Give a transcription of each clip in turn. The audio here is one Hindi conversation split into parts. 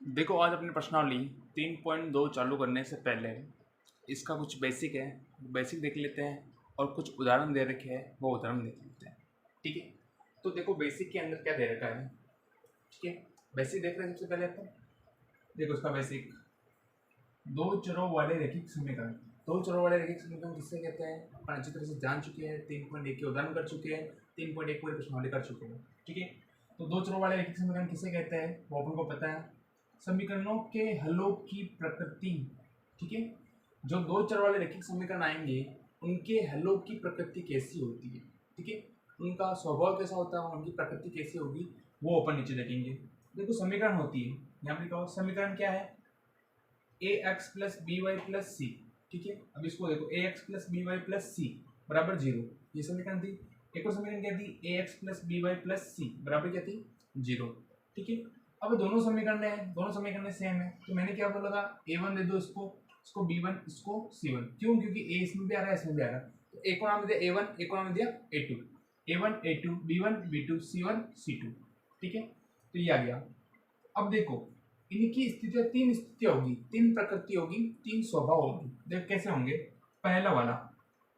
देखो, आज अपनी प्रश्नावली 3.2 चालू करने से पहले इसका कुछ बेसिक है, बेसिक देख लेते हैं और कुछ उदाहरण दे रखे हैं, वो उदाहरण देख लेते हैं। ठीक है, तो देखो बेसिक के अंदर क्या दे रखा है। ठीक है, बेसिक देख रहे हैं सबसे पहले अपन। देखो इसका बेसिक, दो चरों वाले रैखिक समीकरण। दो चरों वाले रैखिक समीकरण किससे कहते हैं अपन अच्छी तरह से जान चुके हैं, 3.1 के उदाहरण कर चुके हैं, 3.1 पूरी प्रश्नावली कर चुके हैं। ठीक है, तो दो चरों वाले रैखिक समीकरण किसे कहते हैं वो अपन को पता है। समीकरणों के हलों की प्रकृति। ठीक है, जो दो चर वाले रैखिक समीकरण आएंगे उनके हलों की प्रकृति कैसी होती है। ठीक है, उनका स्वभाव कैसा होता है, उनकी प्रकृति कैसी होगी, वो अपन नीचे देखेंगे। देखो समीकरण होती है, यहाँ पे लिखा समीकरण क्या है, a x plus b y plus c. ठीक है, अब इसको देखो, a x plus b y plus c बराबर 0, ये समीकरण थी। एक और समीकरण क्या थी, a x plus b y plus c बराबर क्या थी, 0। ठीक है, अब दोनों समीकरण है, दोनों समीकरण सेम है, तो मैंने क्या बोला था, a1 दे दो इसको, इसको b1, इसको c1। क्यों, क्योंकि a इसमें भी आ रहा है, इसमें भी आ रहा है, तो एक को नाम दिया a1, एक को नाम दिया a2, a1 a2 b1 b2 c1 c2। ठीक है, तो ये आ गया। अब देखो इनकी स्थितियां, तीन स्थितियां होगी, तीन प्रकृति होगी, तीन स्वभाव होगी। देख कैसे होंगे, पहला वाला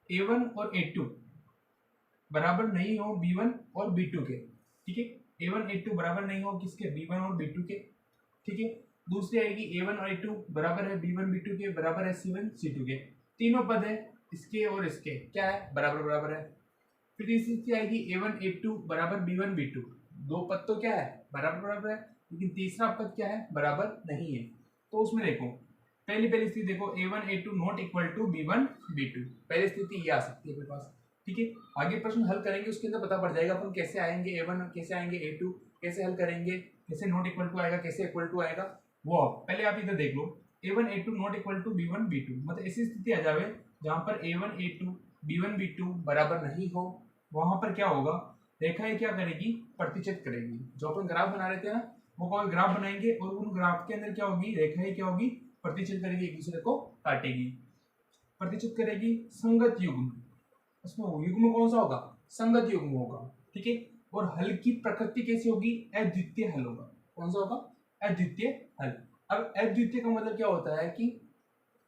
a1 और a2 बराबर नहीं हो b1 और b2 के। ठीक है, a1 a2 बराबर नहीं हो किसके, b1 और b2 के। ठीक है, दूसरी आएगी a1 और a2 बराबर है b1 b2 के, बराबर है c1 c2 के। तीनों पद है इसके और इसके, क्या है, बराबर बराबर है। फिर तीसरी स्थिति आएगी a1 a2 बराबर b1 b2, दो पद तो क्या है, बराबर बराबर है, लेकिन तीसरा पद क्या है, बराबर नहीं है। तो उसमें देखो पहली स्थिति देखो, a1 a2 not equal to b1 b2, पहली स्थिति ये आ सकती है अपने पास। ठीक है, आगे प्रश्न हल करेंगे उसके अंदर पता पड़ जाएगा अपन कैसे आएंगे a1, कैसे आएंगे a2, कैसे हल करेंगे, कैसे नॉट इक्वल टू आएगा, कैसे इक्वल टू आएगा, वो पहले आप इधर देख लो। a1 a2 not equal to b1 b2, मतलब ऐसी स्थिति आ जावे जहां पर a1 a2 b1 b2 बराबर नहीं हो, वहां पर क्या होगा, रेखाएं क्या करेगी, प्रतिच्छेद करेगी। जो अपन ग्राफ बना रहे थे ना, वो कोई ग्राफ बनाएंगे और उन ग्राफ के अंदर क्या होगी, रेखाएं क्या होगी, प्रतिच्छेद करेगी, एक दूसरे को काटेगी, प्रतिच्छेद करेगी। संगत युग्म, उसमें युग्म कौन सा होगा, संगत युग्म होगा। ठीक है, और हल की प्रकृति कैसी होगी, अद्वितीय हल होगा। कौन सा होगा, अद्वितीय हल। अब अद्वितीय का मतलब क्या होता है कि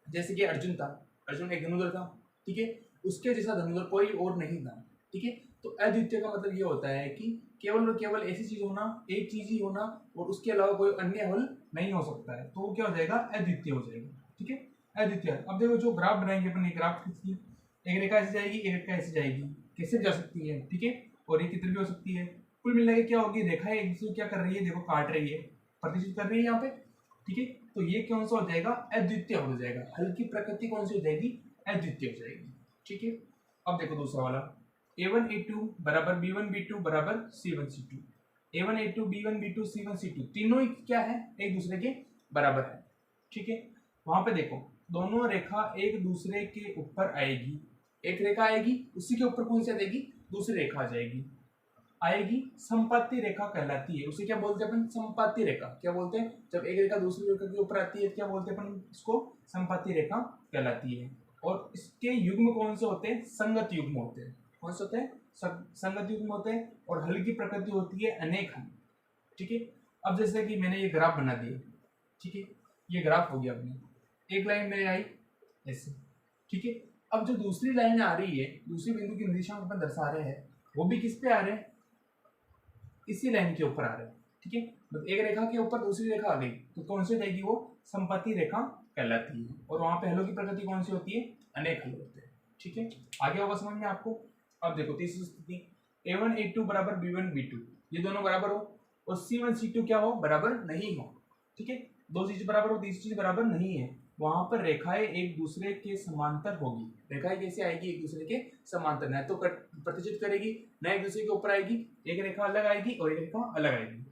जैसे कि अर्जुन था, अर्जुन एक धनुर्धर था। ठीक है, उसके जैसा धनुर्धर कोई और नहीं था। ठीक है, तो अद्वितीय का मतलब ये होता है कि केवल और केवल ऐसी चीज होना, एक चीज ही होना, और उसके अलावा कोई अन्य हल नहीं हो सकता है, तो वो क्या हो जाएगा, अद्वितीय हो जाएगा। ठीक है, अद्वितीय। अब देखो जो ग्राफ बनाएंगे अपन, ग्राफ किसकी, एक रेखा ऐसे जाएगी, एक रेखा ऐसे जाएगी, कैसे जा सकती है। ठीक है, और ये कितनी भी हो सकती है, कुल मिला के क्या होगी, रेखाएं एक दूसरे क्या कर रही है, देखो काट रही है, प्रतिच्छेद कर रही है यहाँ पे। ठीक है, तो ये कौन सा हो जाएगा, अद्वितीय हो जाएगा। हल की प्रकृति कौन सी हो जाएगी, अद्वितीय हो जाएगी। ठीक है, अब देखो दूसरा वाला, a1 a2 बराबर b1 b2 बराबर c1 c2, a1 a2 b1 b2 c1 c2, तीनों ही क्या है, एक दूसरे के बराबर है। ठीक है, वहां पे देखो दोनों रेखा एक दूसरे के ऊपर आएगी, एक रेखा आएगी, उसी के ऊपर कौन सी आ जाएगी, दूसरी रेखा आ जाएगी, आएगी, संपाती रेखा कहलाती है। उसे क्या बोलते हैं अपन, संपाती रेखा। क्या बोलते हैं, जब एक रेखा दूसरी रेखा के ऊपर आती है क्या बोलते हैं अपन, इसको संपाती रेखा कहलाती है। और इसके युग्म कौन से होते हैं, संगत युग्म होते हैं। कौन से होते हैं, संगत युग्म होते हैं। और हल की प्रकृति होती है अनेक हल। ठीक है, अब जैसे कि मैंने ये ग्राफ बना दिए। ठीक है, ये ग्राफ हो गया अपने, एक लाइन मेरे आई ऐसे। ठीक है, अब जो दूसरी लाइन आ रही है, दूसरी बिंदु की दिशा में अपन दर्शा रहे हैं, वो भी किस पे आ रहे हैं, इसी लाइन के ऊपर आ रहे हैं। ठीक है, तो एक रेखा के ऊपर दूसरी रेखा आ गई, तो कौन सी जाएगी, वो संपत्ति रेखा कहलाती है। और वहां पे हलों की प्रकृति कौन सी होती है, अनेक हल होते हैं। ठीक है, आगे होगा समझ में आपको। अब देखो तीसरी स्थिति, a1 a2 बराबर b1 b2, ये दोनों बराबर हो, और c1 c2 क्या हो, बराबर नहीं हो। ठीक है, दो चीज बराबर हो, तीसरी चीज बराबर नहीं है, वहां पर रेखाएं एक दूसरे के समांतर होगी। रेखाएं कैसे आएगी, एक दूसरे के समांतर, न तो प्रतिच्छेद करेगी, न एक दूसरे के ऊपर आएगी, एक रेखा अलग आएगी और एक रेखा अलग आएगी।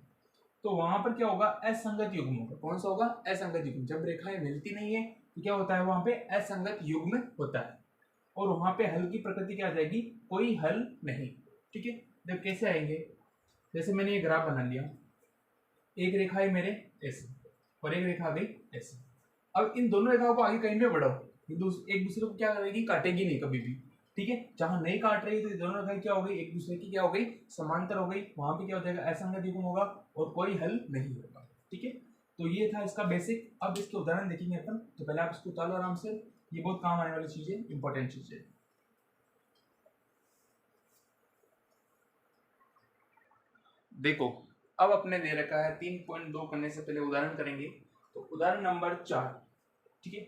तो वहां पर क्या होगा, असंगत युग्म होगा। कौन सा होगा, असंगत युग्म। जब रेखाएं मिलती नहीं है तो क्या होता है, वहां पे असंगत युग्म होता है, और वहां पे हल की प्रकृति क्या आ जाएगी, कोई हल नहीं। ठीक है, जब कैसे आएंगे, जैसे मैंने ये ग्राफ बना लिया, एक रेखा है मेरे ऐसे और एक रेखा आ गई ऐसे। अब इन दोनों रेखाओं को आगे कहीं पे बढ़ाओ, एक दूसरे को क्या करेगी, काटेगी नहीं कभी भी। ठीक है, जहां नहीं काट रही तो ये दोनों रेखाएं क्या हो गई, एक दूसरे की क्या हो गई, समांतर हो गई, वहां पे क्या हो जाएगा, असंगत युग्म होगा और कोई हल नहीं होगा। ठीक है, तो ये था इसका बेसिक। अब इसके उदाहरण देखेंगे अपन, तो पहले आप इसको उतारो आराम से, ये बहुत काम आने वाली चीज़ है, इंपॉर्टेंट चीज़ है। देखो अब अपने दे रखा है 3.2 करने से पहले उदाहरण करेंगे, तो उदाहरण नंबर 4, ठीक है।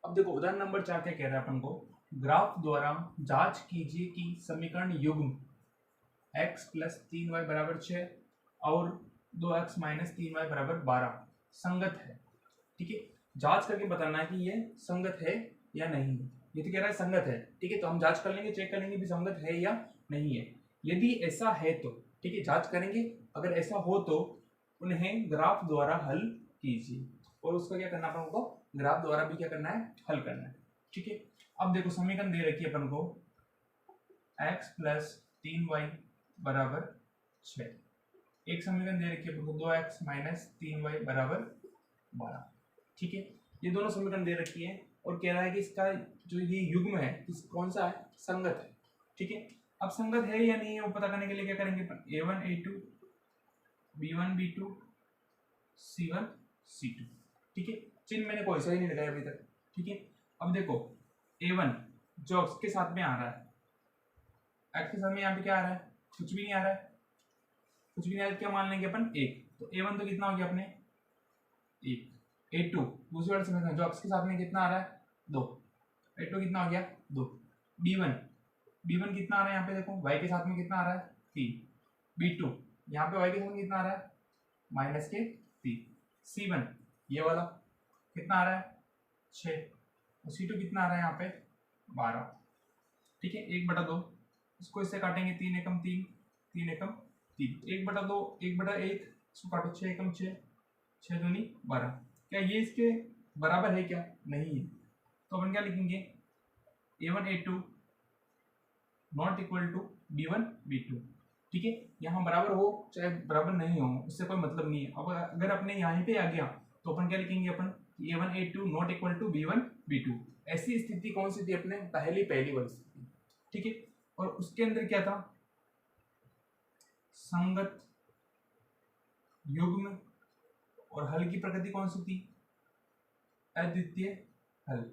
अब देखो उदाहरण नंबर 4 क्या कह रहा है अपन को, ग्राफ द्वारा जांच कीजिए कि समीकरण युग्म x प्लस 3y बराबर 6 और 2x माइनस 3y बराबर 12 संगत है, ठीक है। जांच करके बताना है कि ये संगत है या नहीं है। ये तो कह रहा है संगत है, ठीक है, तो हम जांच कर लेंगे, चेक कर लेंगे भी संगत है या नहीं है। यदि ऐसा है तो ठीक है जांच करेंगे, अगर ऐसा हो तो उन्हें ग्राफ द्वारा हल कीजिए, और उसका क्या करना अपन को, ग्राफ द्वारा भी क्या करना है, हल करना है, ठीक है। अब देखो समीकरण दे रखी है अपन को x प्लस 3y बराबर 6, एक समीकरण दे रखी है अपन को 2x माइनस 3y बराबर 12, ठीक है। ये दोनों समीकरण दे रखी है और कह रहा है कि इसका जो ये युग्म है इस कौन सा है, संगत है, ठीक है। अब संगत है या नहीं है वो पता करने के लिए क्या करेंगे अपन, a1 a2 b1 b2 c1 c2, ठीक है। चिन्ह मैंने कोई सा ही नहीं लगाया अभी तक, ठीक है। अब देखो a1 जो x के साथ में आ रहा है, x के साथ में यहाँ पे क्या आ रहा है, कुछ भी नहीं आ रहा है, कुछ भी नहीं आ रहा है, क्या मान लेंगे अपन 1, तो a1 तो कितना हो गया अपने 1, a2 दूसरी वाले समीकरण जो x के साथ में कितना आ रहा है 2, a2 कितना हो गया 2, b1 कितना आ रहा है यहाँ पे देखो y के साथ में कितना आ रहा है 3, b2 यहाँ पे y के साथ में कितना आ रहा है माइनस के 3, c1 ये वाला कितना आ रहा है 6, और c2 कितना आ रहा है यहाँ पे 12, ठीक है। 1/2 इसको इससे काटेंगे, 3 एकम 3 3 एकम 3, 1/2 1/1 इसको काटो 6 एकम 6 6 दूनी 12, क्या ये इसके बराबर है क्या, नहीं है, तो अपन क्या लिखेंगे a1 a2 not equal to b1 b2, ठीक है। यहाँ बराबर हो चाहे बराबर नहीं हो इससे कोई मतलब नहीं है। अब अगर अपने यहाँ पे आ गया तो अपन क्या लिखेंगे अपन a1 a2 not equal to b1 b2, ऐसी स्थिति कौन सी थी अपने, पहली वाली स्थिति, ठीक है। और उसके अंदर क्या था, संगत युग्म, और हल की प्रकृति कौन सी थी, अद्वितीय हल।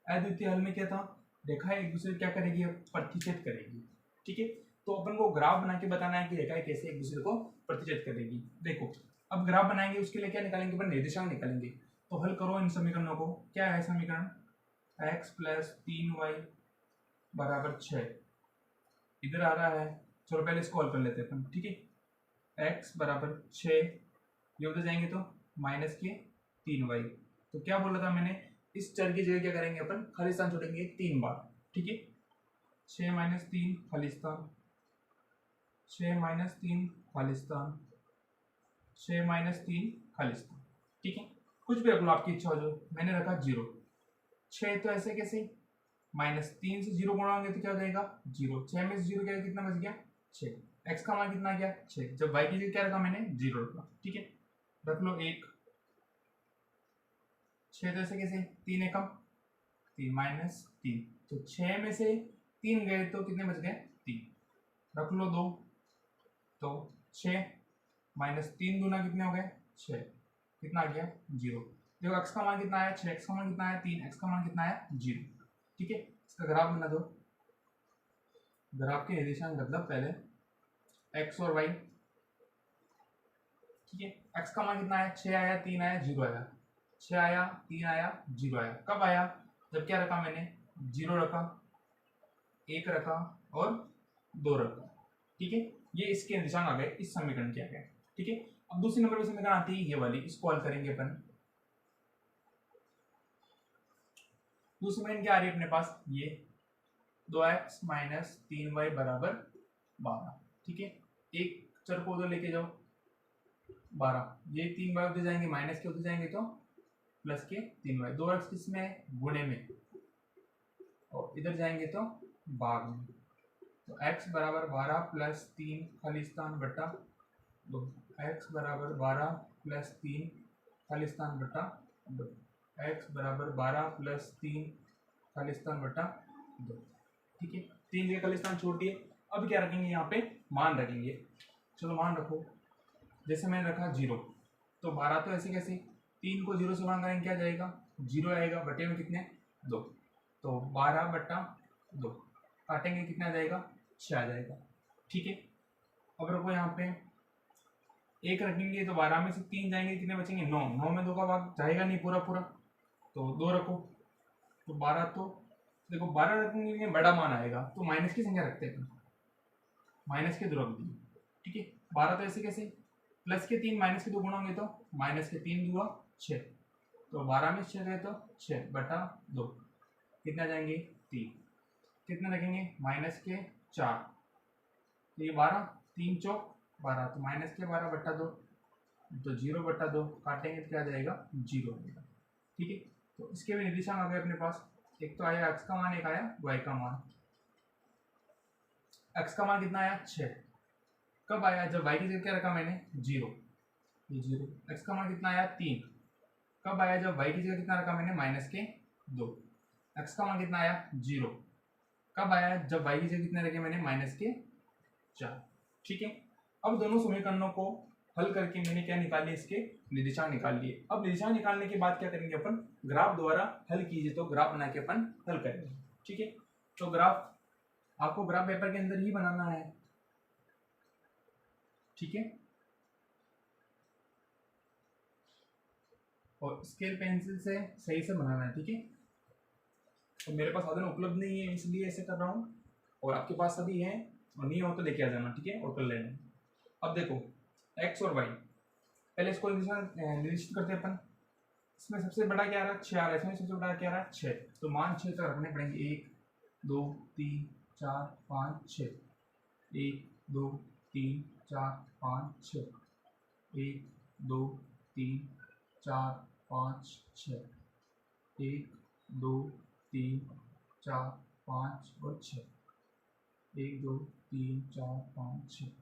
अद्वितीय हल में क्या था, रेखाएं एक दूसरे क्या करेगी, प्रतिच्छेद करेगी, ठीक है। तो अपन को ग्राफ बना के बताना है कि रेखाएं कैसे एक दूसरे को प्रतिच्छेद करेगी। देखो अब ग्राफ बनाएंगे उसके लिए क्या निकालेंगे अपन, निर्देशांक निकालेंगे, तो हल करो इन समीकरणों को। क्या है समीकरण, x प्लस 3y बराबर 6 इधर आ रहा है, चलो पहले इसको हल कर लेते हैं अपन, ठीक है। x बराबर 6 ये उधर जाएंगे तो माइनस के 3y, तो क्या बोला था मैंने, इस चर की जगह क्या करेंगे अपन, खाली स्थान छोड़ेंगे 3 बार, ठीक है। 6 माइनस 3 खाली स्थान, 6 माइनस 3 खाली स्थान, 6 माइनस 3 खाली स्थान, ठीक है। कुछ भी रख लो आपकी इच्छा हो, जो मैंने रखा 0, 6 तो ऐसे कैसे, माइनस 3 से 0 गुणा तो क्या हो जाएगा 0, 6 में से 0 क्या कितना बच गया 6, x का मान कितना आ गया 6, जब y की जगह क्या रखा मैंने 0 रखा, ठीक है। रख लो 1, 6 तो ऐसे कैसे 3 एकम 3 माइनस 3, तो 6 में से 3 गए तो कितने बच गए 3, रख लो 2, तो 6 माइनस 3 दूना कितने हो गए 6, कितना आ गया 0। देखो x का मान कितना आया 6, x का मान कितना आया 3, x का मान कितना आया 0, ठीक है। इसका ग्राफ बना दो, ग्राफ के निर्देशांक मतलब पहले x और y, ठीक है। x का मान कितना आया 6 आया 3 आया 0 आया, 6 आया 3 आया 0 आया, कब आया जब क्या रखा मैंने 0 रखा 1 रखा और 2 रखा, ठीक है। ये इसके निशान आ गए, इस समीकरण के आ गए, ठीक है। अब दूसरी नंबर पर समीकरण आती है ये वाली, इसको हल करेंगे अपन। दूसरी समीकरण क्या आ रही है अपने पास, ये 2x माइनस 3y बराबर 12, ठीक है। एक चर को उधर लेके जाओ 12, ये 3y उधर जाएंगे माइनस के उधर जाएंगे तो प्लस के 3y, 2x किसमें गुणे में, और इधर जाएंगे तो भाग में, तो x बराबर 12 प्लस 3 खाली स्थान बटा 2, x बराबर 12 प्लस 3 खाली स्थान बटा 2, x बराबर 12 प्लस 3 खाली स्थान बटा 2, ठीक है। 3 के खाली स्थान छोड़ दिए, अब क्या रखेंगे यहाँ पे मान रखेंगे, चलो मान रखो, जैसे मैंने रखा 0, तो 12 तो ऐसे कैसे 3 को 0 से गुणा करेंगे क्या जाएगा, 0 आएगा, बटे में कितने 2, तो 12/2 काटेंगे कितना आ जाएगा, 6 आ जाएगा। ठीक है, अब रखो यहाँ पे 1 रखेंगे तो 12 में से 3 जाएंगे, कितने बचेंगे 9, 9 में 2 का भाग जाएगा नहीं पूरा पूरा, तो 2 रखो, तो 12, तो देखो 12 रखेंगे बड़ा मान आएगा, तो माइनस की संख्या रखते हैं, माइनस के 2 रख दिए। ठीक है, 12 तो ऐसे कैसे, प्लस के 3 माइनस के 2 गुणा होंगे तो माइनस के 3 दूगा 6, तो 12 में 6 गए तो 6/2, कितने आ जाएंगे 3, कितने रखेंगे माइनस के 4, तो ये 12, 3 चौक 12, तो माइनस के 12/2, तो 0/2 काटेंगे तो क्या आ जाएगा 0 आएगा। ठीक है, तो इसके भी निर्देशांक आ गए अपने पास, एक तो आया x का मान, एक आया y का मान। x का मान कितना आया 6, कब आया, जब y की जगह क्या रखा मैंने 0, ये 0। x का मान कितना आया 3, कब आया, जब y की जगह कितना रखा मैंने -2। x का मान कितना आया 0, कब आया, जब y की जगह कितने रखे मैंने -4। ठीक है, अब दोनों समीकरणों को हल करके मैंने क्या निकाल लिया, इसके निर्देशांक निकाल लिए। अब निर्देशांक निकालने के बाद क्या करेंगे अपन, ग्राफ द्वारा हल कीजिए, तो ग्राफ बना के अपन हल करेंगे। ठीक है, तो ग्राफ आपको ग्राफ पेपर के अंदर ही बनाना है। ठीक है, और स्केल पेंसिल से सही से बनाना है। ठीक है, तो मेरे पास साधन उपलब्ध नहीं है इसलिए ऐसे कर रहा हूँ, और आपके पास सभी है और नहीं हो तो लेके आ जाना। ठीक है, और कर लेना। अब देखो x और y, पहले इसको निश्चित करते हैं अपन। इसमें सबसे बड़ा क्या आ रहा है 6 आ रहा है, इसमें सबसे बड़ा क्या आ रहा है 6, तो मान 6 तक रखने पड़ेंगे, 1 2 3 4 5 6, 1 2 3 4 5 6, 1 2 3 4 5 6, 1 2 3 4 5 और 6, 1 2 3 4 5 6।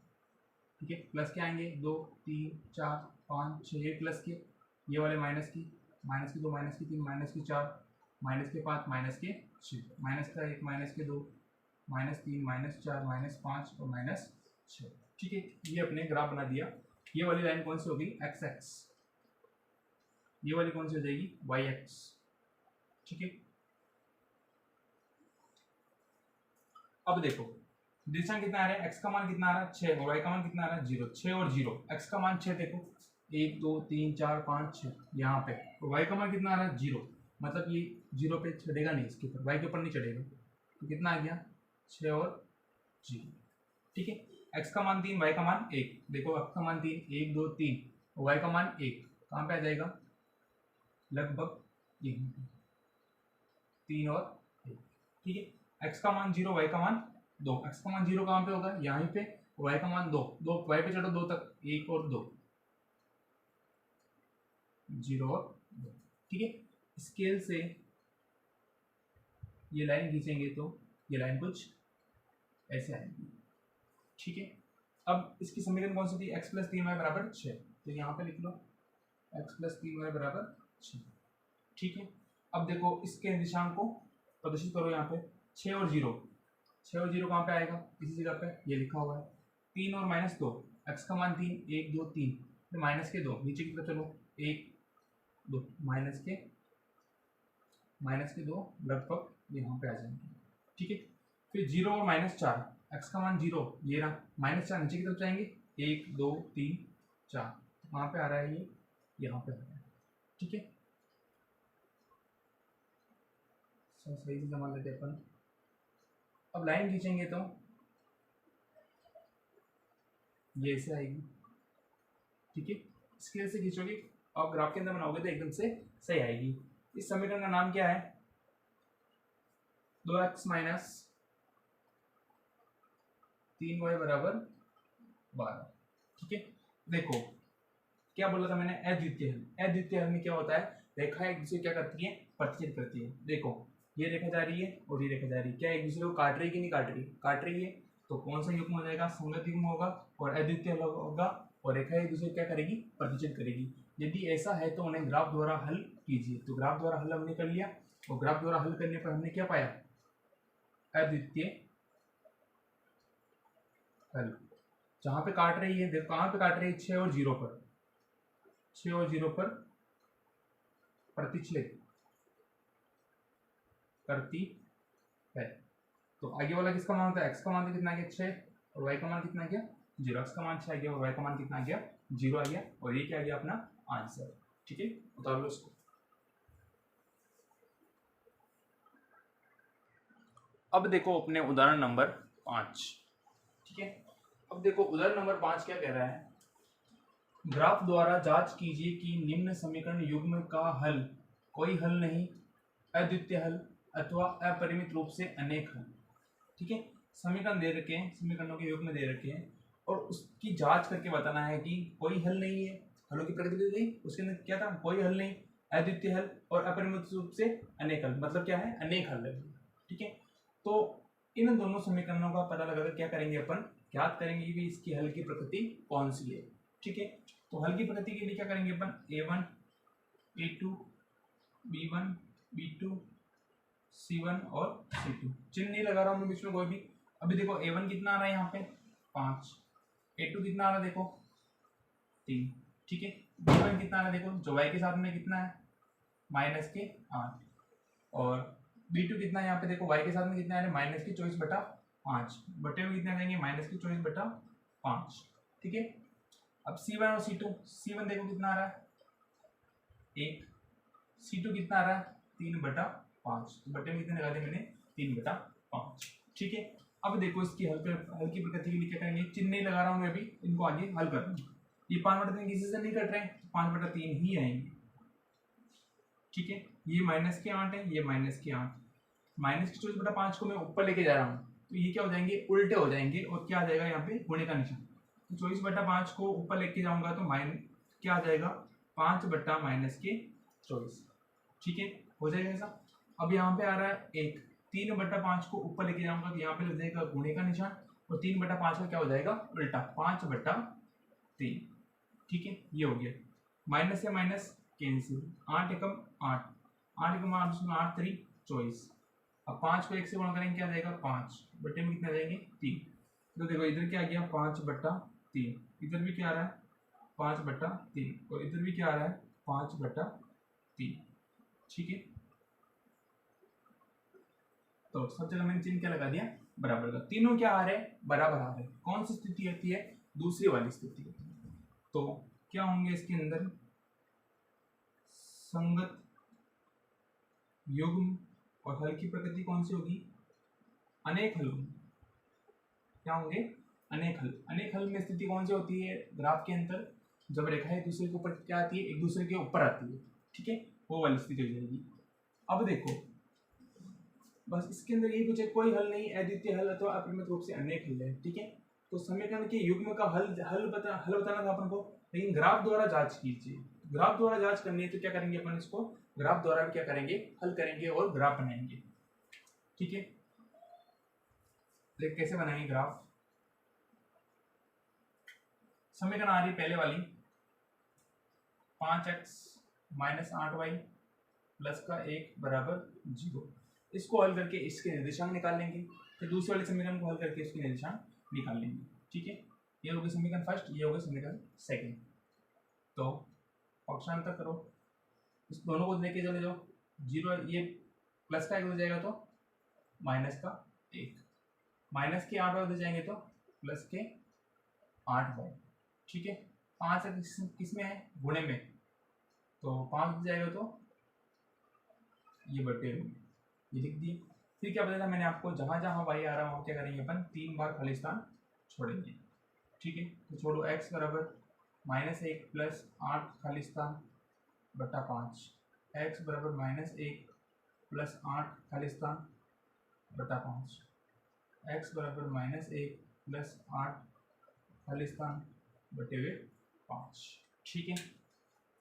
ठीक है, प्लस के आएंगे 2 3 4 5 6, ये प्लस के, ये वाले माइनस की, -2 -3 -4 -5 -6, माइनस का 1 -2 -3 -4 -5 और -6। ठीक है, ये अपने ग्राफ बना दिया। ये वाली लाइन कौन सी होगी एक्स एक्स, ये वाली कौन सी हो जाएगी वाई एक्स। ठीक है, अब देखो निर्देशांक कितना आ रहा है, x का मान कितना आ रहा है 6 और y का मान कितना आ रहा है 0, 6 और 0, x का मान 6, देखो 1 2 3 4 5 6 यहाँ पे, और y का मान कितना आ रहा है 0, मतलब ये 0 पे चढ़ेगा नहीं, इसके ऊपर y के ऊपर नहीं चढ़ेगा, तो कितना आ गया 6 और 0। ठीक है, x का मान 3, y का मान 1, देखो x का मान 3 1 2 3 और y का मान 1, कहाँ पे आ जाएगा लगभग ये 3 और 1। ठीक है, x का मान 0, y का मान 2, x का मान 0 कहाँ पे होगा यहाँ पे, y का मान 2, y पे चढ़ो 2 तक, 1 और 2, 0 और 2। ठीक है, स्केल से ये लाइन खींचेंगे तो ये लाइन कुछ ऐसे आएगी। ठीक है, अब इसकी समीकरण कौन सी थी, x + 3y = 6, तो यहाँ पे लिख लो x + 3y = 6। ठीक है, अब देखो इसके निर्देशांक को प्रदर्शित करो यहाँ पे, 6 और 0, 6 और 0 कहाँ पे आएगा, इसी जगह पे ये लिखा हुआ है, 3 और -2, x का मान 3 1 2 3, फिर -2 नीचे की तरफ चलो, 1 2 -2 लगभग यहाँ पे आ जाएंगे। ठीक है, फिर 0 और -4, x का मान 0, ये रहा, -4 नीचे की तरफ जाएंगे, 1 2 3 4, कहाँ पे आ रहा है ये, यहाँ पे आ रहा है। ठीक है, सही से जमा लेते अपन। अब लाइन खींचेंगे तो ये ऐसे आएगी। ठीक है, स्केल से खींचोगे और ग्राफ के अंदर बनाओगे तो एकदम से सही आएगी। इस समीकरण का नाम क्या है, 2x - 3y = 12। ठीक है, देखो क्या बोला था मैंने, अद्वितीय हल। अद्वितीय हल में क्या होता है, रेखा एक दूसरे क्या करती है, प्रतिच्छेद करती है। देखो ये रेखा जा रही है और ये रेखा जा रही है, क्या एक दूसरे को काट रही है कि नहीं काट रही, काट रही है, तो कौन सा युग्म हो जाएगा, संगत युग्म होगा और अद्वितीय हल होगा, और रेखा एक दूसरे क्या करेगी, प्रतिच्छेद करेगी। यदि ऐसा है तो उन्हें ग्राफ द्वारा हल कीजिए। तो ग्राफ द्वारा हल हमने कर लिया, और ग्राफ द्वारा हल करने पर हमने क्या पाया, अद्वितीय हल। जहां पे काट रही है, देखो कहाँ पे काट रही है, 6 और 0 पर, 6 और 0 पर प्रतिच्छेद करती है। तो आगे वाला किसका मान होता है, x का मान कितना आ गया 6 और y का मान कितना आ गया 0। x का मान 6 आ गया और y का मान कितना आ गया 0 आ गया और ये क्या आ गया अपना आंसर। ठीक है, उतार लो इसको। अब देखो अपने उदाहरण नंबर 5। ठीक है, अब देखो उदाहरण नंबर 5 क्या कह रहा है, ग्राफ द्वारा जांच कीजिए कि निम्न समीकरण युग्म का हल कोई हल नहीं, अद्वितीय हल अथवा अपरिमित रूप से अनेक हल। ठीक है, समीकरण दे रखे हैं, समीकरणों के युग्म दे रखे हैं और उसकी जांच करके बताना है कि कोई हल नहीं है, हलों की प्रकृति दी, उसके अंदर क्या था, कोई हल नहीं, अद्वितीय हल और अपरिमित रूप से अनेक हल, मतलब क्या है, अनेक हल है। ठीक है, तो इन दोनों समीकरणों का पता लगाकर क्या करेंगे, अपन ज्ञात करेंगे कि इसकी हल की प्रकृति कौन सी है। ठीक है, तो हल की प्रकृति के लिए क्या करेंगे अपन, a1 a2 b1 b2 c1 और c2, चिन्ह नहीं लगा रहा हूँ मैं बीच में कोई भी। अभी देखो a1 कितना आ रहा है यहाँ पे 5, a2 कितना आ रहा है देखो 3। ठीक है, b1 कितना आ रहा है देखो, जो y के साथ में कितना है -8 और b2 कितना है यहाँ पे देखो y के साथ में कितना है -24/5, बटे में कितना देंगे -24/5। ठीक है, अब c1 और c2, c1 देखो कितना आ रहा है 1, c2 कितना आ रहा है 3/5, बटे में कितने लगा दिए मैंने 3/5। ठीक है, अब देखो इसकी हल की प्रकृति के लिए क्या करेंगे, चिन्ह नहीं लगा रहा हूँ मैं अभी, इनको आगे हल करूंगा। ये 5/3 किसी से नहीं कट रहे हैं, 5/3 ही आएंगे। ठीक है, ये -8 है, ये -8, -24/5 को मैं ऊपर लेके जा रहा हूँ तो ये क्या हो जाएंगे, उल्टे हो जाएंगे और क्या आ जाएगा यहाँ पे गुणे का निशान। तो 24/5 को ऊपर लेके जाऊंगा तो क्या आ जाएगा 5/-24। ठीक है, हो जाएगा ऐसा। अब यहाँ पे आ रहा है 1, 3/5 को ऊपर लेके जाऊंगा तो यहाँ पे लग जाएगा गुणे का निशान और 3/5 का क्या हो जाएगा उल्टा 5/3। ठीक है, ये हो गया, माइनस से माइनस कैंसिल, 8 एकम 8, 8 एकम 8 3 24। अब 5 को 1 से गुणा करेंगे क्या आ जाएगा 5, बटे में कितना आ जाएंगे 3। तो देखो इधर क्या आ गया 5/3, इधर भी क्या आ रहा है 5/3 और इधर भी क्या आ रहा है 5/3। ठीक है, तो सब जगह मैंने चिन्ह क्या लगा दिया बराबर का, तीनों क्या आ रहे हैं बराबर आ रहे हैं। कौन सी स्थिति होती है, दूसरी वाली स्थिति होती है। तो क्या होंगे इसके अंदर, संगत युग्म और हल की प्रकृति कौन सी होगी, अनेक हल होंगे। क्या होंगे, अनेक हल। अनेक हल में स्थिति कौन सी होती है, ग्राफ के अंदर जब रेखा एक दूसरे के ऊपर क्या आती है, एक दूसरे के ऊपर आती है। ठीक है, वो वाली स्थिति हो जाएगी। अब देखो बस इसके अंदर यही पूछे, कोई हल नहीं, अद्वितीय हल अथवा अपरिमित रूप से अनेक हल है। ठीक है, तो समीकरण के युग्म का हल बताना था अपन को, लेकिन ग्राफ द्वारा जांच कीजिए। ग्राफ द्वारा जांच करनी है तो क्या करेंगे अपन, इसको ग्राफ द्वारा भी क्या करेंगे, हल करेंगे और ग्राफ बनाएंगे। ठीक है, देख कैसे बनाएंगे ग्राफ। समीकरण आ रही पहले वाली 5x - 8y प्लस का 1 बराबर 0, इसको हल करके इसके निर्देशांक निकाल लेंगे। फिर दूसरे वाले समीकरण को हल करके इसके निर्देशांक निकाल लेंगे। ठीक है, ये हो गया समीकरण फर्स्ट, ये हो गया समीकरण सेकंड। तो पक्षांतर करो, इस दोनों को लेके चले जाओ, 0 ये प्लस का 1 हो जाएगा तो माइनस का 1, माइनस के 8 हो जाएंगे तो प्लस के 8y। ठीक है, 5 किस में है, गुणे में, तो 5 हो जाएगा तो ये बटे में, ये लिख दिए। फिर क्या बताया मैंने आपको, जहाँ जहाँ y आ रहा है वहाँ क्या करेंगे अपन 3 बार खाली स्थान छोड़ेंगे। ठीक है, तो छोड़ो, x बराबर -1 प्लस 8 खाली स्थान बटा 5, x बराबर -1 प्लस 8 खाली स्थान बटा 5, x बराबर -1 प्लस 8 खाली स्थान बटे हुए 5। ठीक है,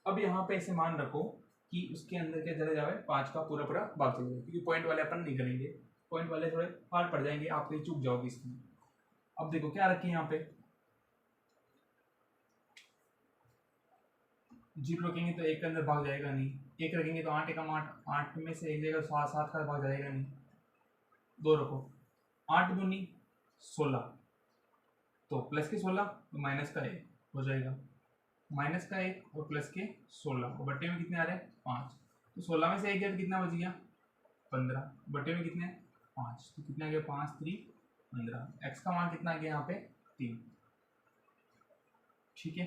अब यहाँ पे ऐसे मान रखो कि उसके अंदर क्या चला जाए 5 का पूरा पूरा भाग चला जाए, क्योंकि पॉइंट वाले अपन नहीं करेंगे, पॉइंट वाले थोड़े हार्ड पड़ जाएंगे, आप कहीं चूक जाओगे इसमें। अब देखो क्या रखें यहाँ पे, 0 रखेंगे तो 1 के अंदर भाग जाएगा नहीं, 1 रखेंगे तो 8 एकम 8, 8 में से 1 जाएगा 7 का भाग जाएगा नहीं, 2 रखो, 8 दूनी 16, तो प्लस के 16 तो माइनस का 1 हो जाएगा, माइनस का 1 और प्लस के 16 और बटे में कितने आ रहे हैं 5, तो 16 में से 1 गया तो कितना बच गया 15, बटे में कितने 5, तो कितना गया 5 3 15। एक्स का मान कितना गया यहाँ पे 3। ठीक है,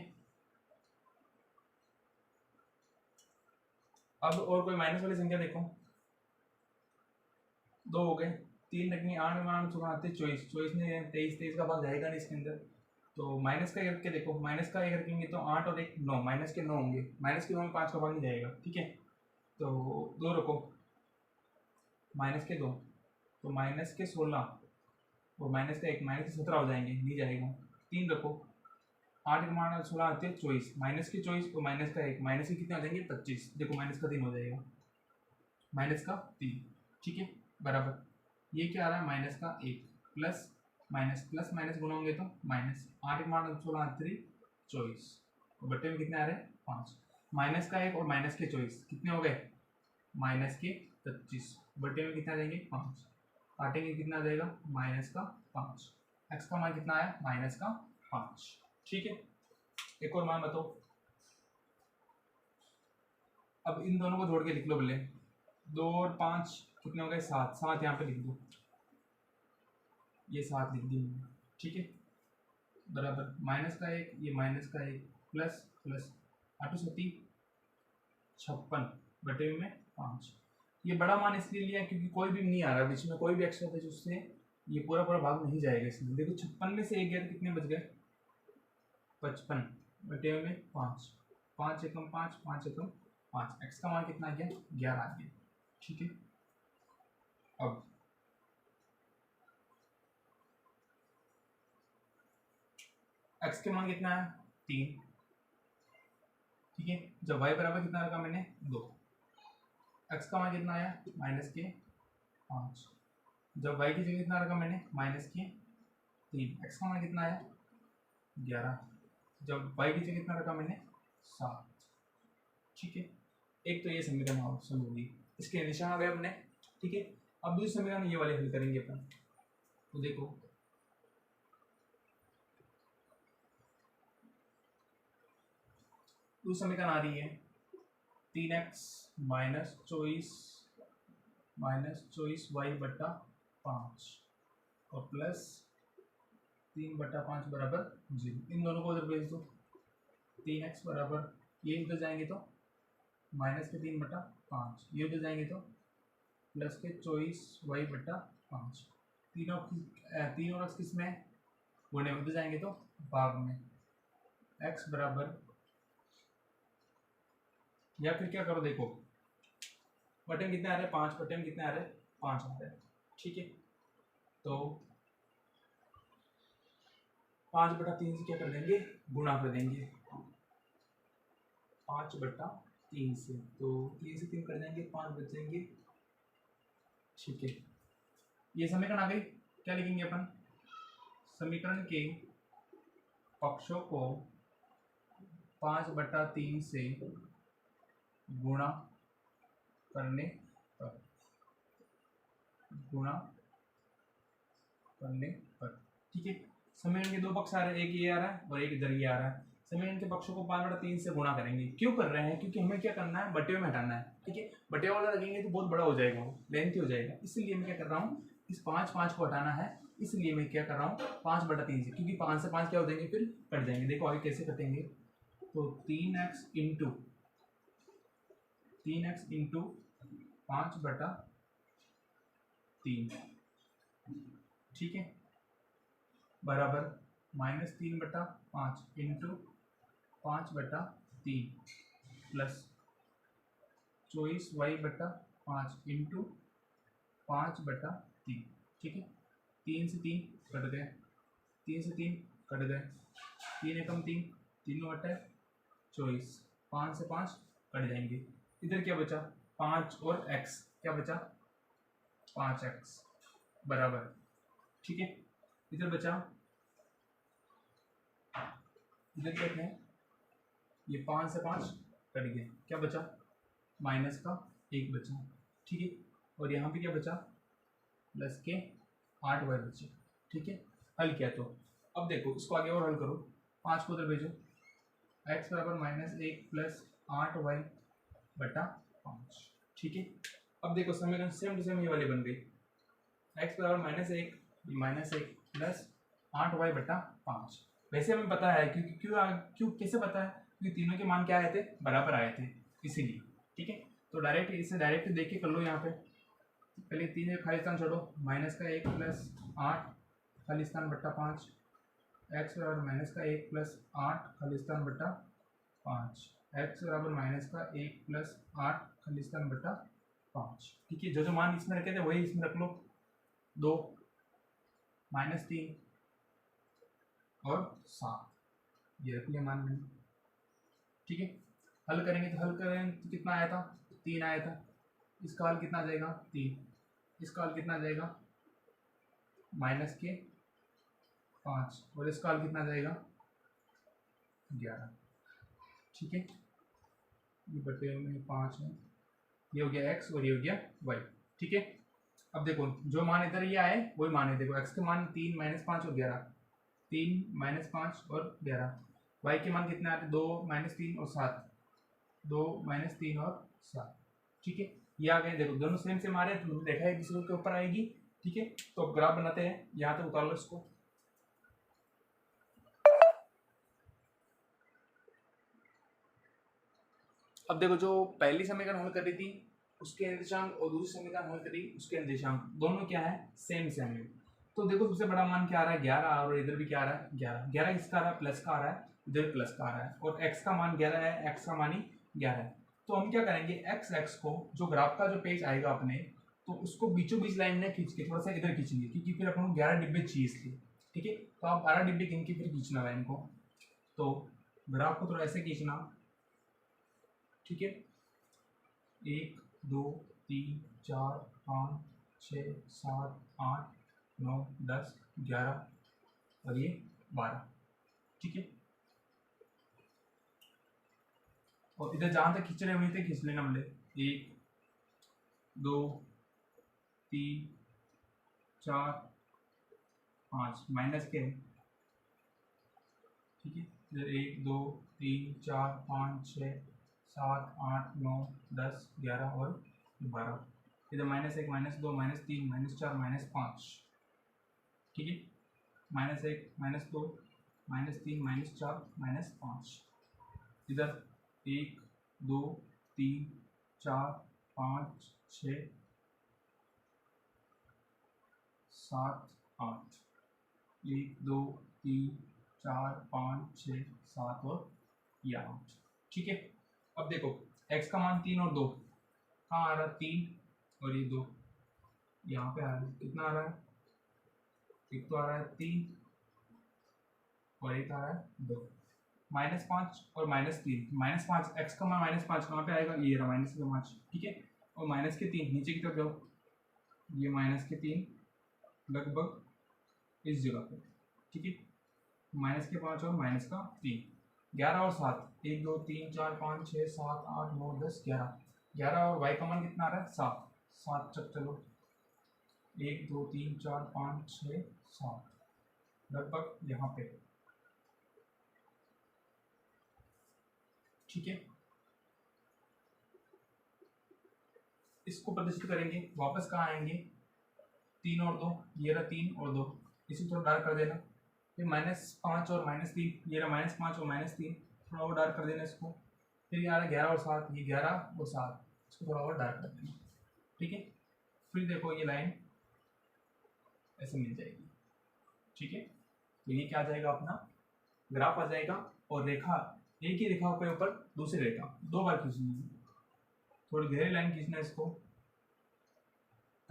अब और कोई माइनस वाली संख्या देखो। 2 हो गए, 3 रखेंगे 8 में मान 24, 24 में 23, 23 का भाग जाएगा नहीं इसके अंदर, तो माइनस का रख के देखो, माइनस का 1 रखेंगे तो 8 और 1 9, माइनस के 9 होंगे, माइनस के 9 में 5 का भाग नहीं जाएगा। ठीक है, तो 2 रखो, माइनस के 2, तो माइनस के 16 और माइनस का 1, माइनस के 17 हो जाएंगे, नहीं जाएगा। 3 रखो, 8 के मान 16 आते हैं 24, माइनस के 24 और माइनस का 1, माइनस के कितने हो जाएंगे 25, देखो माइनस का 3 हो जाएगा, माइनस का 3। ठीक है, बराबर ये क्या आ रहा है माइनस का 1 प्लस माइनस प्लस माइनस गुना होंगे तो माइनस, 8 के मान 16 3 24 और बट्टे में कितने आ रहे हैं 5, माइनस का 1 और माइनस के 24 कितने हो गए माइनस के 25, बट्टे में कितना आ जाएंगे 5, काटेंगे कितना आ जाएगा माइनस का 5, एक्स का मान कितना आया माइनस का 5। ठीक है, एक और मान बताओ। अब इन दोनों को जोड़ के लिख लो पहले, 2 और 5 कितने हो गए 7, 7 यहाँ पे लिख दो, ये 7 लिख दी। ठीक है, बराबर माइनस का 1, ये माइनस का 1 प्लस प्लस 8 7 56 बटे में 5। ये बड़ा मान इसलिए लिया क्योंकि कोई भी नहीं आ रहा बीच में, कोई भी एक्स्ट्रा था उससे ये पूरा पूरा भाग नहीं जाएगा इसमें। देखो 56 में से 1 गया तो कितने बच गए 55 बटे में 5, 5 एकम 5, 5 एकम 5, एक्स का मान कितना आ गया 11 आ गया। ठीक है, अब एक्स के मान कितना है 3। ठीक है, जब y बराबर कितना रखा मैंने 2, एक्स का मान कितना आया माइनस के 5, जब y की जगह कितना रखा मैंने माइनस के 3, एक्स का मान कितना आया 11, जब y की जगह कितना रखा मैंने 7। ठीक है, एक तो ये समीकरण ऑप्शन होगी, इसके निशान आ गए अपने। ठीक है, अब दूसरी समीकरण ये वाले हल करेंगे अपन। तो देखो दूसरी समीकरण आ रही है 3x माइनस 24 y बटा 5 और प्लस 3 बटा 5 बराबर 0। इन दोनों को उधर भेज दो, 3x बराबर ये उधर जाएंगे तो माइनस के 3 बटा 5, ये उधर जाएंगे तो प्लस के 24 y बटा 5, तीन और x किस में गुणे उधर जाएंगे तो भाग में, x बराबर, या फिर क्या करो देखो बटे में कितने आ रहे हैं 5, बटे में कितने आ रहे हैं 5 आ रहे हैं। ठीक है, तो 5 बटा 3 से क्या कर देंगे गुणा कर देंगे 5 बटा 3 से, तो 3 से 3 कर देंगे 5 बचेंगे। ठीक है, ये समीकरण आ गई। क्या लिखेंगे अपन, समीकरण के पक्षों को 5 बटा 3 से गुणा करने पर, गुणा करने पर। ठीक है, समीकरण के 2 पक्ष आ रहे हैं, एक ये आ रहा है और एक इधर ये आ रहा है। समीकरण के पक्षों को 5 बटा 3 से गुणा करेंगे, क्यों कर रहे हैं क्योंकि हमें क्या करना है बटे में हटाना है। ठीक है, बटे वाला रखेंगे तो बहुत बड़ा हो जाएगा, वो लेंथी हो जाएगा, इसलिए मैं क्या कर रहा हूँ इस 5 को हटाना है, इसलिए मैं क्या कर रहा हूँ 5 बटा 3 से, क्योंकि 5 से 5 क्या हो जाएंगे फिर कट जाएंगे। देखो आगे कैसे कटेंगे, तो 3x इंटू 5 बटा 3। ठीक है, बराबर -3 बटा 5 इंटू 5 बटा 3 प्लस 24y बटा 5 इंटू 5 बटा 3। ठीक है, 3 से 3 कट गए, 3 से 3 कट गए, 3 एकम 3, 3 बटे 24, 5 से 5 कट जाएंगे। इधर क्या बचा 5 और x, क्या बचा 5x बराबर। ठीक है, इधर बचा, इधर क्या है ये 5 से 5 कट गए, क्या बचा माइनस का 1 बचा। ठीक है, और यहाँ पे क्या बचा प्लस के 8y बचे। ठीक है, हल किया तो अब देखो इसको आगे और हल करो, 5 को उधर भेजो, x बराबर -1 प्लस 8y बटा 5। ठीक है। अब देखो समीकरण सेम टू सेम ये वाली बन गई, x बराबर -1 प्लस 8y बटा 5। वैसे हमें पता है क्यों कैसे पता है, क्योंकि तीनों के मान क्या आए थे, बराबर आए थे, इसीलिए। ठीक है, तो इसे डायरेक्ट देख के कर लो। यहाँ पे पहले 3 खाली स्थान छोड़ो, -1 प्लस 8 खाली स्थान बट्टा 5, x बराबर -1 प्लस 8 खाली स्थान बट्टा 5, x बराबर -1 प्लस 8 खाली स्थान बट्टा 5। ठीक है, जो मान इसमें रखे थे वही इसमें रख लो, 2 -3 और 7, ये रख लिया मान मैंने। ठीक है, हल करेंगे तो कितना आया था, 3 आया था। इसका हल कितना आ जाएगा, 3। इसका हल कितना आ जाएगा, -5, और इसका हल कितना आ जाएगा, 11। ठीक है, ये बटे में 5 है, ये हो गया x और ये हो गया y। ठीक है, अब देखो जो मान इधर ये आए वही मान है। देखो x के मान 3 -5 और 11, 3 -5 और 11। y के मान कितने आते, 2 -3 और 7, 2 -3 और 7। ठीक है, ये आ गए। देखो दोनों सेम सेम आ रहे हैं, तो देखा है दूसरे के ऊपर आएगी। ठीक है, तो अब ग्राफ बनाते हैं, यहाँ तक उतार लो इसको। अब देखो जो पहली समीकरण हल करी थी उसके निर्देशांक और दूसरी समीकरण हल करी उसके निर्देशांक, दोनों क्या है, सेम सेम है। तो देखो सबसे बड़ा मान क्या आ रहा है, 11, और इधर भी क्या आ रहा है, 11। 11 किसका आ रहा है, प्लस का आ रहा है, इधर प्लस का आ रहा है, और x का मान 11 है, x का मान ही 11 है। तो हम क्या करेंगे, x को जो ग्राफ का जो पेज आएगा अपने, तो उसको बीचों बीच लाइन में खींच के थोड़ा सा इधर खींचेंगे, क्योंकि फिर अपन को 11 डिब्बे चाहिए इसलिए। ठीक है, तो आप 12 डिब्बे गिन के फिर खींचना लाइन को, तो ग्राफ को थोड़ा ऐसे खींचना। ठीक है, 1 2 3 4 5 6 7 8 9 10 11 और ये 12। ठीक है, और इधर जहां तक खींच रहे हैं वहीं तक खींच लेना, मतलब 1 2 3 4 5 माइनस के। ठीक है, इधर 1 2 3 4 5 6 7 8 9 10 11 और 12। इधर -1 -2 -3 -4 -5। ठीक है, -1 -2 -3 -4 -5। इधर 1 2 3 4 5 6 7 8, 1 2 3 4 5 6 7 और ये 8। ठीक है, अब देखो x का मान 3 और 2 कहाँ आ रहा है, 3 और ये 2 यहाँ पे आ रहा है। कितना आ रहा है, एक तो आ रहा है 3 और एक आ रहा है 2, -5 और -3। -5 x का मान -5 कहाँ पे आएगा, ये रहा -5। ठीक है, और -3 नीचे की तरफ जाओ, ये -3 लगभग इस जगह पे। ठीक है, -5 और -3, 11 और 7, 1 2 3 4 5 6 7 8 9 10 11। 11 और y का मान कितना आ रहा है, 7। 7 तक चलो, 1 2 3 4 5 6 7, लगभग यहाँ पे। ठीक है, इसको प्रदर्शित करेंगे, वापस कहाँ आएंगे, 3 और 2, ये रहा 3 और 2, इसी थोड़ा डार्क कर देना। फिर -5 और -3, ये रहा -5 और -3, थोड़ा और डार्क कर देना इसको। फिर ये आ रहा है 11 और 7, ये 11 और 7, इसको थोड़ा और डार्क कर देना। ठीक है, फिर देखो ये लाइन ऐसे मिल जाएगी। ठीक है, तो ये क्या आ जाएगा, अपना ग्राफ आ जाएगा, और रेखा एक ही रेखा के ऊपर दूसरी रेखा 2 बार खींचनी है। थोड़ी गहरी लाइन खींचना है इसको,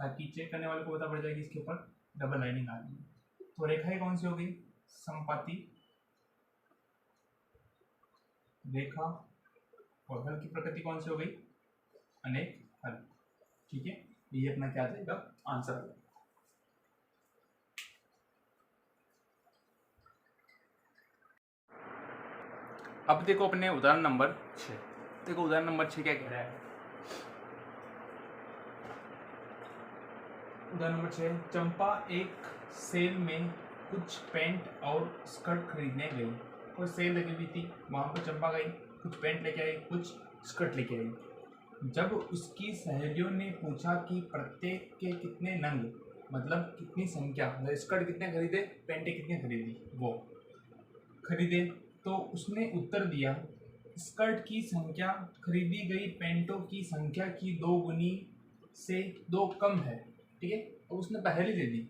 ताकि चेक करने वाले को पता पड़ जाए कि इसके ऊपर डबल लाइनिंग आ रही है। तो रेखाएं कौन सी हो गई, समपाती रेखा, और हल की प्रकृति कौन सी हो गई, अनेक हल। ठीक है, ये अपना क्या जाएगा, आंसर होगा। अब देखो अपने उदाहरण नंबर 6। देखो उदाहरण नंबर 6 क्या कह रहा है, उदाहरण नंबर 6, चंपा एक सेल में कुछ पैंट और स्कर्ट खरीदने गई। कोई सेल लगी हुई थी, वहाँ पर चंपा गई, कुछ पैंट लेके आई, कुछ स्कर्ट लेके आई। जब उसकी सहेलियों ने पूछा कि प्रत्येक के कितने नंग, मतलब कितनी संख्या, मतलब स्कर्ट कितने खरीदे, पैंटें कितने खरीदी, वो खरीदे, तो उसने उत्तर दिया स्कर्ट की संख्या खरीदी गई पैंटों की संख्या की 2 गुनी से 2 कम है। ठीक है, तो उसने पहले दे दी।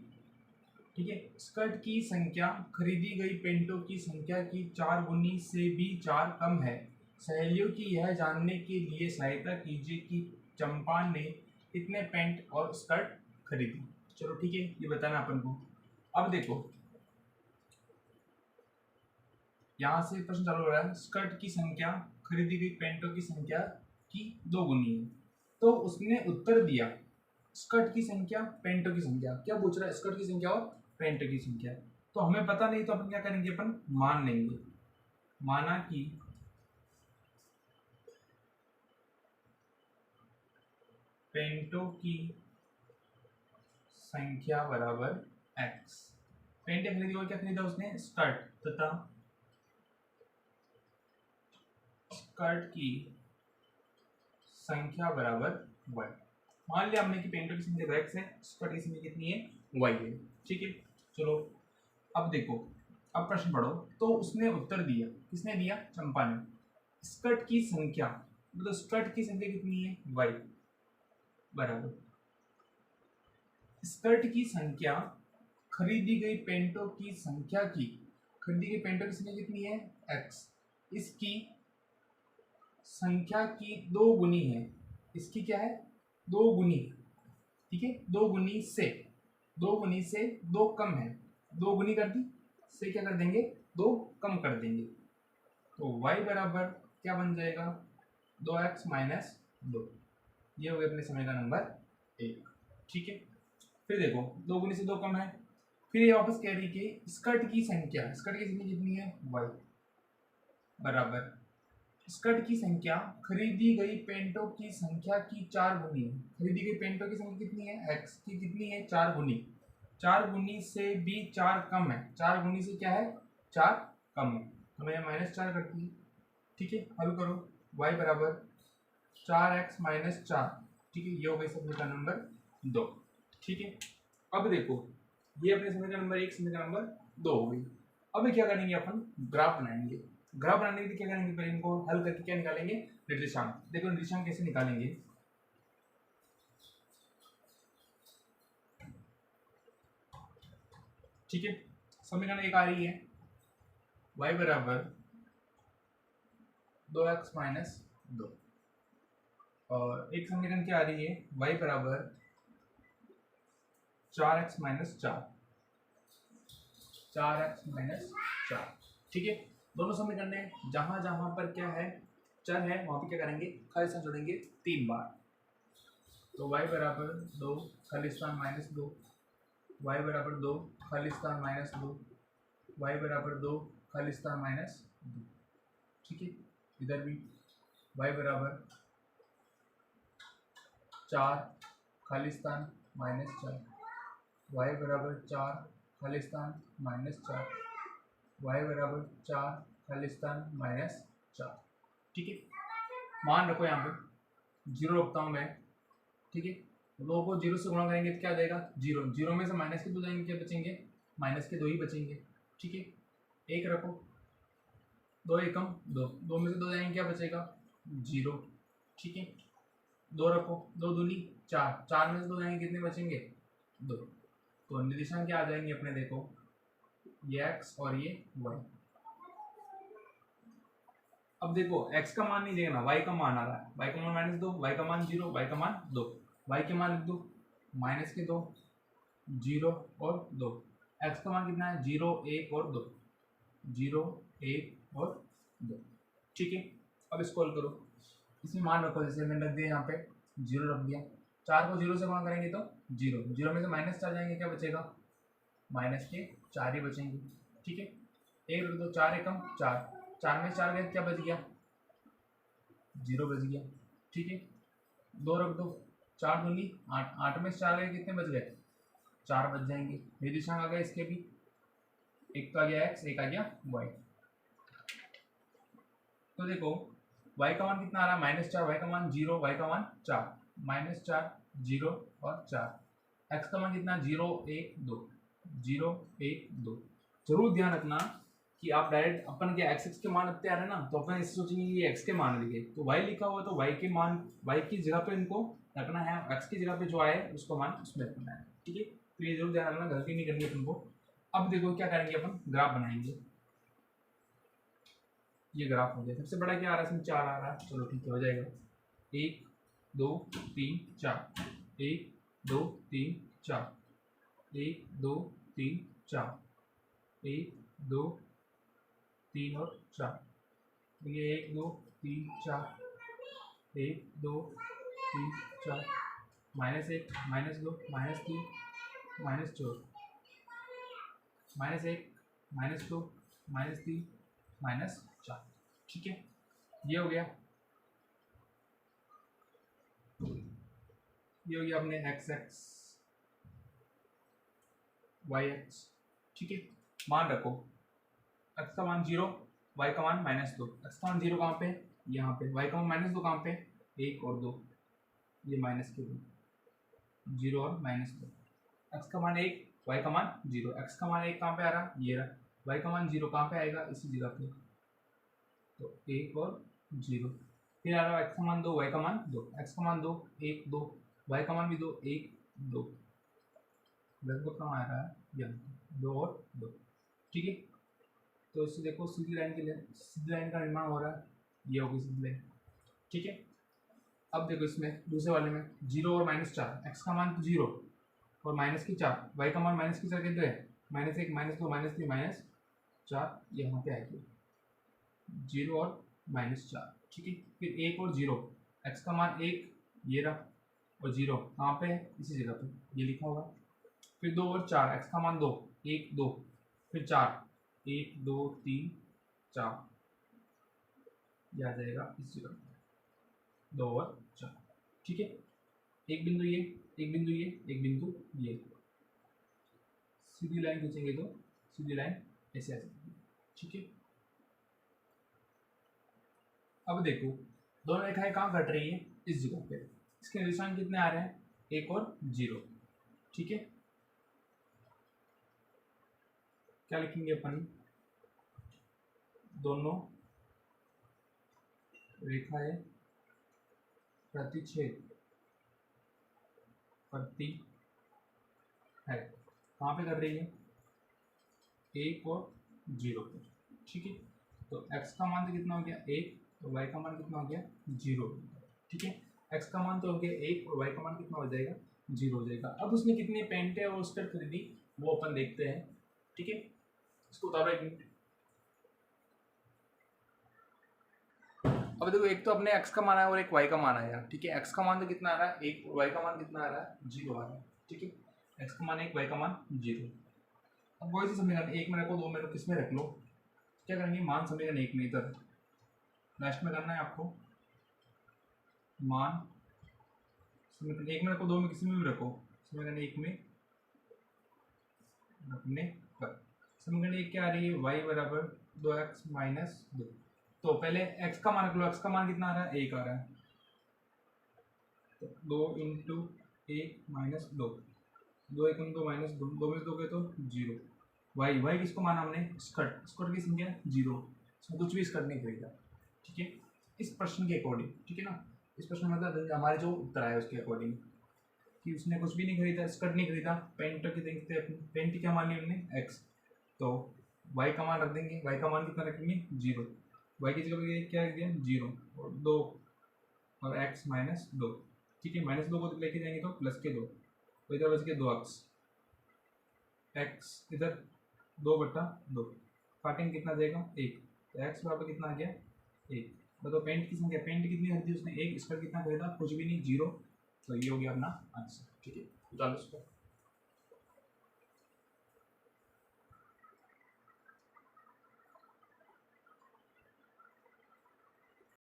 ठीक है, स्कर्ट की संख्या खरीदी गई पैंटों की संख्या की 4 गुनी से भी 4 कम है। सहेलियों की यह जानने के लिए सहायता कीजिए कि चंपा ने कितने पैंट और स्कर्ट खरीदी। चलो ठीक है, ये बताना अपन को। अब देखो यहाँ से प्रश्न चालू हो रहा है, स्कर्ट की संख्या खरीदी गई पैंटों की संख्या की 2 गुनी है। तो उसने उत्तर दिया स्कर्ट की संख्या पैंटों की संख्या, क्या पूछ रहा है, स्कर्ट की संख्या और पैंटों की संख्या। तो हमें पता नहीं, तो अपन क्या करेंगे, अपन मान लेंगे, माना कि पैंटों की संख्या बराबर x। पैंटें खरीदी और क्या खरीदा उसने, स्कर्ट, तथा स्कर्ट की संख्या बराबर y। मान लिया हमने कि पैंटों की संख्या x है, स्कर्ट की संख्या कितनी है, y है। ठीक है, चलो अब देखो, अब प्रश्न पढ़ो। तो उसने उत्तर दिया, किसने दिया, चंपा ने, स्कर्ट की संख्या, मतलब स्कर्ट की संख्या कितनी है, y बराबर स्कर्ट की संख्या खरीदी गई पैंटों की संख्या की, खरीदी गई पैंटों की संख्या कितनी है, x, इसकी संख्या की 2 गुनी है, इसकी क्या है, 2 गुनी। ठीक है, 2 गुनी से, 2 गुनी से 2 कम है, 2 गुनी कर दी से क्या कर देंगे, 2 कम कर देंगे। तो y बराबर क्या बन जाएगा, 2x माइनस 2। ये हो गया अपने समीकरण नंबर 1। ठीक है, फिर देखो 2 गुनी से 2 कम है, फिर ये वापस कह रही कि स्कर्ट की संख्या, स्कर्ट की संख्या कितनी है, y बराबर स्कर्ट की संख्या खरीदी गई पैंटों की संख्या की 4 गुनी है। खरीदी गई पैंटों की संख्या कितनी है, x की कितनी है, 4 गुनी। 4 गुनी से भी 4 कम है, 4 गुनी से क्या है, 4 कम है, तो मैं -4 करती है। ठीक है, हल करो, y बराबर 4x माइनस 4। ठीक है, ये हो गई समीकरण नंबर 2। ठीक है, अब देखो ये अपने समीकरण नंबर 1, समीकरण नंबर 2 हो गई। अब क्या करेंगे, अपन ग्राफ बनाएंगे। ग्राफ बनाने के लिए क्या करेंगे, पहले इनको हल करके क्या निकालेंगे, निर्देशांक। देखो निर्देशांक कैसे निकालेंगे, ठीक है, समीकरण 1 आ रही है y बराबर 2x माइनस 2, और एक समीकरण क्या आ रही है, y बराबर 4x माइनस 4, 4x माइनस 4। ठीक है, दोनों समीकरण है, जहां जहां पर क्या है, चर है, वहां पे क्या करेंगे, खालिस्तान जोड़ेंगे 3 बार। तो y बराबर 2 खालिस्तान माइनस 2, y बराबर 2 खालिस्तान माइनस 2, y बराबर 2 खालिस्तान माइनस 2। ठीक है, इधर भी y बराबर 4 खालिस्तान माइनस 4, y बराबर 4 खालिस्तान माइनस 4, y बराबर 4 खालिस्तान माइनस 4। ठीक है, मान रखो यहाँ पे 0 रखता हूँ मैं। ठीक है, लोगों को 0 से गुणा करेंगे तो क्या आ जाएगा, 0, 0 में से माइनस के 2 जाएंगे, क्या बचेंगे, माइनस के 2 ही बचेंगे। ठीक है, 1 रखो, 2 एकम 2, 2 में से 2 जाएंगे, क्या बचेगा, 0। ठीक है, 2 रखो, 2 दूनी 4, 4 में से 2 जाएंगे, कितने बचेंगे, 2। तो निर्देशांक क्या आ जाएंगे अपने, देखो ये x और ये y। अब देखो x का मान नहीं देखना, y का मान आ रहा है, y का मान -2, y का मान 0, y का मान 2, y के मान लिख दो माइनस के 2, 0 और 2। x का मान कितना है, 0, 1 और 2, 0, 1 और 2। ठीक है, अब इसको हल करो, इसमें मान रखो, जैसे मैंने रख दिया यहाँ पे 0 रख दिया, 4 को 0 से गुणा करेंगे तो 0, 0 में से -4 जाएंगे, क्या बचेगा, माइनस के 4 ही बचेंगे। ठीक है, 1 रख दो, 4 एकम 4, 4 में 4 गए, क्या बच गया, 0 बच गया। ठीक है, 2 रख दो, 4 दूनी 8, 8 में 4 गए, कितने बच गए, 4 बच जाएंगे। निर्देशांक आ गए इसके भी, एक तो आ गया x, एक आ गया y। तो देखो वाई का मान कितना आ रहा है -4, वाई का मान 0, वाई का मान 4, -4 0 और 4। एक्स का मान कितना 0 1 2, 0 1 2। जरूर ध्यान रखना कि आप डायरेक्ट अपन के एक्स के मान रखते आ रहे हैं ना, तो अपन ऐसे सोचेंगे ये एक्स के मान लिखे, तो वाई लिखा हुआ तो वाई के मान वाई की जगह पे इनको रखना है, एक्स की जगह पे जो आए उसको मान उसमें रखना है। ठीक है, तो ये जरूर ध्यान रखना, गलती नहीं करनी अपन को। अब देखो क्या करेंगे, अपन ग्राफ बनाएंगे। ये ग्राफ हो गया, सबसे बड़ा क्या आ रहा है इसमें 4 आ रहा है, चलो ठीक है हो जाएगा। 1 2 3 4, 1 2 3 4, 1 2 3 4, 1 2 3 और 4, ये 1 2 3 4, 1 2 3 4, -1 -2 -3 -4, -1 -2 -3 -4। ठीक है, ये हो गया, ये हो गया अपने एक्स एक्स वाई एक्स। ठीक है, मान रखो एक्स का मान 0, वाई का मान -2। एक्स का मान 0 कहाँ पे, यहाँ पे। वाई का मान -2 कहाँ पे, 1 और 2, ये माइनस के 2, 0 और -2। एक्स का मान 1, वाई का मान 0। एक्स का मान 1 कहाँ पे आ रहा, ये रहा। वाई का मान 0 कहाँ पे आएगा, इसी जगह पे, तो 1 और 0। फिर आ रहा है एक्स का मान 2, वाई का मान 2। एक्स का मान 2 1 2, वाई का मान भी 2 1 2, लगभग कहाँ आ रहा है, यहाँ 2 और 2। ठीक है, तो इससे देखो सीधी लाइन के लिए सीधी लाइन का निर्माण हो रहा है, ये होगी सीधी लाइन। ठीक है, अब देखो इसमें दूसरे वाले में 0 और -4, एक्स का मान 0 और -4, वाई का मान -4 कितने है, -1 -2 -3 -4, यहाँ पे आएगी 0 और -4। ठीक है, फिर 1 और 0, एक्स का मान 1 ये रहा, और 0 कहाँ पे है, इसी जगह पे, ये लिखा होगा। फिर 2 और 4, एक्स का मान 2 1 2, फिर 4 1 2 3 4, ये आ जाएगा इस जगह पे, 2 और 4। ठीक है, एक बिंदु ये, एक बिंदु ये, एक बिंदु ये, सीधी लाइन खींचेंगे तो सीधी लाइन ऐसे आ जाएगी। ठीक है, अब देखो दोनों रेखाएं कहाँ कट रही है, इस जगह पे। इसके निशान कितने आ रहे हैं, 1 और 0। ठीक है, क्या लिखेंगे अपन, दोनों रेखाएं प्रतिच्छेद करती है, कहाँ पे कर रही है, 1 और 0 पे। ठीक है, तो x का मान तो कितना हो गया 1, और y का मान कितना हो गया 0। ठीक है, x का मान तो हो गया 1 और y का मान कितना हो जाएगा 0 हो जाएगा। अब उसने कितने पेंटे और स्कर्ट खरीदी वो अपन देखते हैं। ठीक है, इसको उतारो एक मिनट। अब देखो एक तो अपने x का मान आया और एक y का मान आया। ठीक है, x का मान तो कितना आ रहा है 1 और y का मान कितना आ रहा है 0 आ रहा है। ठीक है, x का मान 1, y का मान 0। अब वही से समीकरण 1 में रखो, 2 में रखो, किस में रख लो, क्या करेंगे, मान समीकरण 1 में इधर लास्ट में करना है आपको, मान समीकरण 1 में रखो, 2 में किसी में भी रखो, समीकरण 1 में रखने पर समीकरण 1 क्या आ रही है, y बराबर 2x - 2। तो पहले x का मान रख लो, x का मान कितना आ रहा है 1 आ रहा है, तो 2 × 1 - 2, 2 1 2 -2, 2 में 2 गए तो 0। y किसको माना हमने, स्कर्ट, स्कर्ट की संख्या 0, इसमें कुछ भी स्कर्ट नहीं खरीदा। ठीक है, इस प्रश्न के अकॉर्डिंग। ठीक है ना, इस प्रश्न में मतलब हमारे जो उत्तर आया उसके अकॉर्डिंग कि उसने कुछ भी नहीं खरीदा, स्कर्ट नहीं खरीदा, पेंट की देखते हैं, पेंट क्या मान ली हमने x, तो y का मान रख देंगे, y का मान कितना रखेंगे 0, y की जगह पे क्या रख दिया 0 और 2 और x - 2। ठीक है, -2 को लेके जाएंगे तो प्लस के 2, तो इधर बच के 2x, x इधर 2/2, काटेंगे कितना जाएगा 1, तो x बराबर कितना आ गया 1। तो पेंट की संख्या, पेंट कितनी खरीदी उसने 1, स्कर्ट कितना खरीदा कुछ भी नहीं 0, तो ये हो गया अपना आंसर। ठीक है, डालो इसको।